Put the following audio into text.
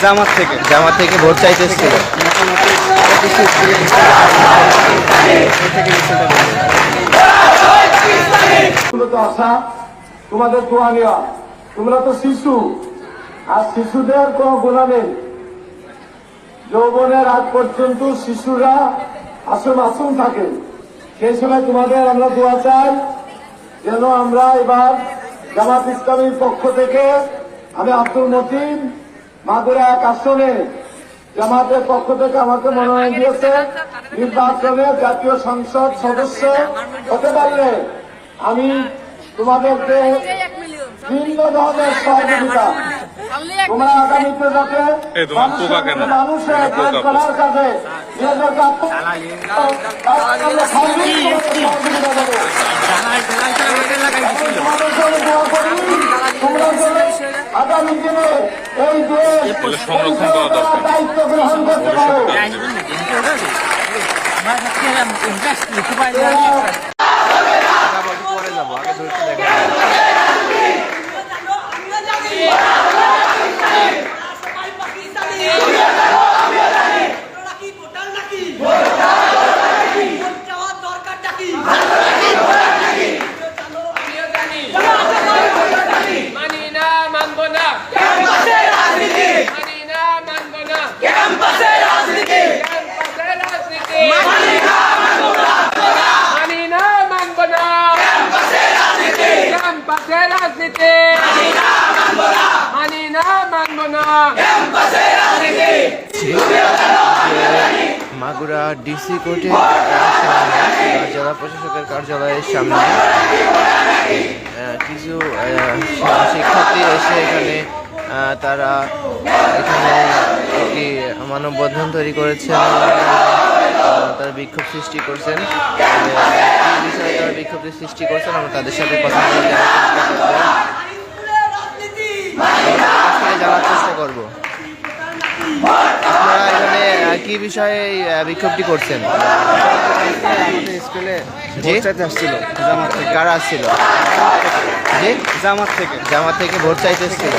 জামাত থেকে ভোট চাইতে এসেছিল। আশা তোমাদের দোয়া নেওয়া, তোমরা তো শিশু, আর শিশুদের কোন গুণা নেই। যৌবনের আগ পর্যন্ত শিশুরা মাসুম থাকে। সেই সময় তোমাদের আমরা দোয়া চাই যেন আমরা এবার জামাত ইসলামীর পক্ষ থেকে আমি আব্দুল মতিন মাগুরা 1 আসনে জামাতের পক্ষ থেকে আমাকে মনোনয়ন দিয়েছে। নির্বাচনে জাতীয় সংসদ সদস্য হতে পারলে আমি তোমাদেরকে ভিন্ন ধরনের সহযোগিতা, তোমরা আগামীতে যাতে মানুষের করার কাজে আগামী দিনে এই দেশ দায়িত্ব গ্রহণ করতে পারো। মাগুরা ডিসি কোর্টের জেলা প্রশাসকের কার্যালয়ের সামনে কিছু শিক্ষার্থী এসে এখানে তারা এখানে একটি মানববন্ধন তৈরি করেছেন, তারা বিক্ষোভ সৃষ্টি করছেন। এই বিষয়ে তারা বিক্ষোভ সৃষ্টি করছেন, আমরা তাদের সাথে কথা বলে জানার চেষ্টা করব। আপনারা এখানে কি বিষয়ে বিক্ষোভটি করছেন? স্কুলে জি? ভোট চাইতে আসছিল জামাত থেকে। কারা আসছিল? জি, জামাত থেকে ভোট চাইতে এসেছিল।